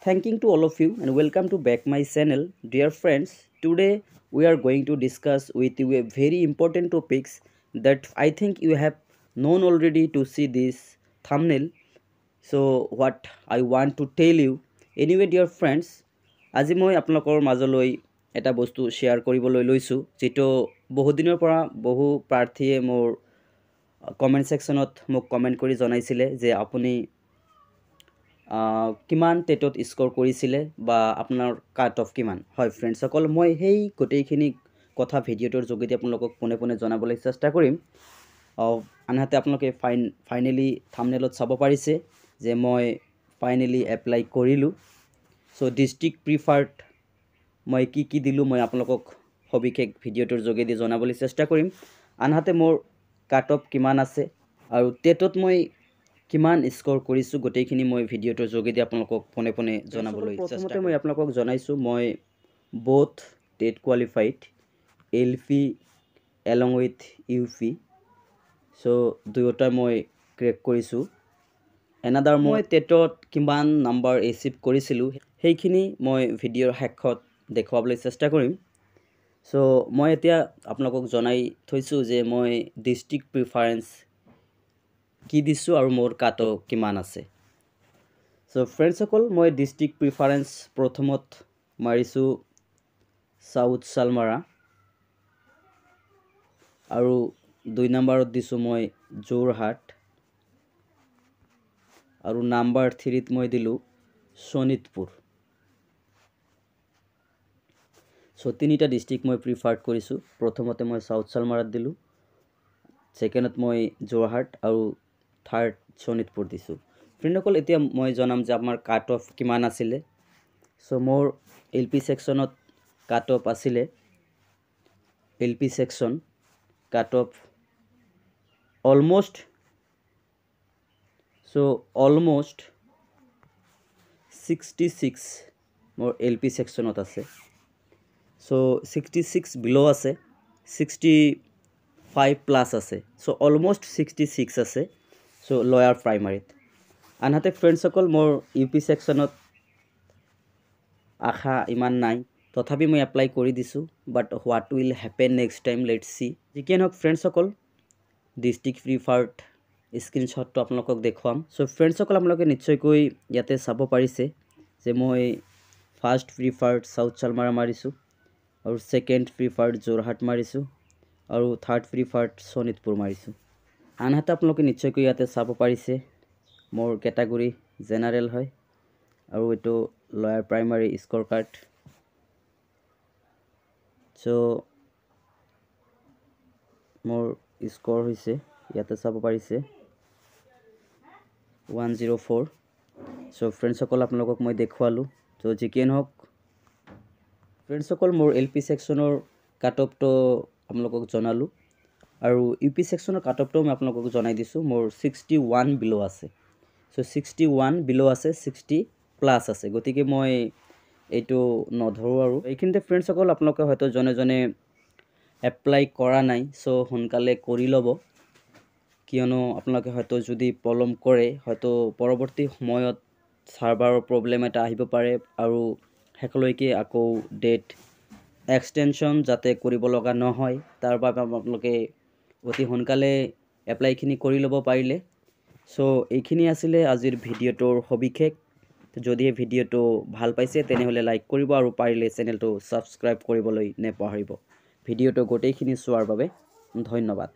Thanking to all of you and welcome to back my channel. Dear friends, today we are going to discuss with you a very important topics that I think you have known already to see this thumbnail. So what I want to tell you anyway dear friends, আজি মই আপোনালোকৰ মাজলৈ এটা বস্তু share কৰিবলৈ লৈছো যেটো বহু দিনৰ পৰা বহু প্ৰাৰ্থীয়ে মোৰ কমেন্ট সেকশনত মোক কমেন্ট কৰি জনাইছিলে যে আপুনি কিমান টেটত স্কোৰ কৰিছিলে বা আপোনাৰ কাট অফ কিমান হয় ফ্ৰেন্ডস সকল মই হেই গোটেইখিনি কথা ভিডিওটোৰ যোগেদি আপোনালোকক পুনে পুনে জনাবলৈ চেষ্টা কৰিম আনহাতে আপোনালোকে ফাইনালি থাম্বনেলত চাব পাৰিছে যে মই ফাইনালি এপ্লাই কৰিলো সো ডিস্ট্ৰিক্ট প্ৰিফাৰ্ড মই কি দিলো মই আপোনালোকক হবিকেক ভিডিওটোৰ যোগেদি জনাবলৈ চেষ্টা কৰিম আনহাতে মোৰ কাট অফ কিমান আছে আৰু টেটত মই কিমান স্কোৰ কৰিছো গোটেইখিনি মই ভিডিওটোৰ যোগেদি আপোনালোকক পুনে পুনে জনাবলৈ চেষ্টা কৰিম মই আপোনালোকক জনাইছো মই both TET qualified LP along with UP so দুয়োটা মই ক্ৰেক কৰিছো এনাদাৰ মই টেটত কিমান নাম্বাৰ এচিভ কৰিছিলো সেইখিনি মই ভিডিওৰ শেষত দেখুৱাবলৈ চেষ্টা কৰিম সো মই এতিয়া আপোনালোকক জনাই থৈছো যে মই ডিস্ট্ৰিক্ট প্ৰিফাৰেন্স কি দিছো আৰু মোৰ কাটো কিমান আছে সো ফ্ৰেন্ডস সকল মই ডিস্ট্ৰিক্ট প্ৰিফাৰেন্স প্ৰথমত মাৰিছো সাউথ সালমাৰা আৰু 2 নম্বৰত দিছো মই জোৰহাট আৰু নাম্বাৰ 3 ত মই দিলো শোণিতপুৰ সো তিনিটা ডিস্ট্ৰিক্ট মই প্ৰিফাৰ্ড কৰিছো প্ৰথমতে মই সাউথ সালমাৰাত দিলো সেকেন্ডত মই জোৰহাট আৰু থাৰ্ড শোণিতপুৰ দিছো ফ্ৰেন্ডসকল এতিয়া মই জনাম যে আমাৰ কাট অফ কিমান আছিল সো মোৰ এলপি সেকশনত কাট অফ আছিল LP section cut off almost 66 মোৰ এলপি সেকশনত আছে সো 66 বিলো আছে 65 প্লাস আছে সো অলমোস্ট 66 আছে সো লয়াৰ প্ৰাইমাৰীত আনহাতে ফ্ৰেন্ডস সকল মোৰ ইউপি সেকশনত আশা ইমান নাই তথাপি মই এপ্লাই কৰি দিছো but what will happen next time let's see যিকেন হক ফ্ৰেন্ডস সকল ডিস্ট্ৰিক্ট প্ৰিফাৰ্ড স্ক্ৰিনশ্বটটো আপোনালোকক দেখুৱাম সো ফ্ৰেন্ডস সকল আপোনালোকে নিশ্চয়কৈ ইয়াতে চাব পাৰিছে যে মই ফাৰ্স্ট প্ৰিফাৰ্ড সাউথ সালমাৰা মাৰিছো আৰু সেকেন্ড প্ৰিফাৰ্ড জোৰহাট মাৰিছো আৰু থাৰ্ড প্ৰিফাৰ্ড শোণিতপুৰ মাৰিছো আনহাতে আপোনালোকে নিশ্চয়কৈ ইয়াতে চাব পাৰিছে মোৰ ক্যাটাগৰী জেনাৰেল হয় আৰু এটো lower primary score card so মোৰ স্কোৰ হৈছে ইয়াতে চাব পাৰিছে 104 সো ফ্ৰেন্ডস সকল আপোনালোকক মই দেখুৱালো তো যিকেন হক ফ্ৰেন্ডস সকল মোৰ এলপি সেকশনৰ কাট অফটো আপোনালোকক জনালো আৰু ইউপি সেকশনৰ কাট অফটো মই আপোনালোকক জনাই দিছো মোৰ 61 বিলো আছে সো 61 বিলো আছে 60 প্লাস আছে গতিকে মই এইটো নধৰো আৰু এইখিনতে ফ্ৰেন্ডস সকল আপোনালোকে হয়তো জনে এপ্লাই কৰা নাই সো হনকালে কৰি লব কিয়নো আপোনালোকে হয়তো যদি পলম কৰে হয়তো পৰৱৰ্তী সময়ত সাৰ্ভাৰৰ প্ৰবলেম এটা আহিব পাৰে আৰু হেকলৈকে আকৌ ডেট এক্সটেনশন যাতে কৰিব লগা নহয় তাৰ বাবে আপোনালোকে অতি হনকালে এপ্লাইখিনি কৰি লব পাৰিলে সো এইখিনি আছিল আজিৰ ভিডিওটোৰ হবিশেষ যদি এই ভিডিওটো ভাল পাইছে তেনেহলে লাইক কৰিব আৰু পাৰিলে চেনেলটো সাবস্ক্ৰাইব কৰিবলৈ নেপাহৰিব ভিডিওটো গোটেইখিনি চোৱাৰ বাবে ধন্যবাদ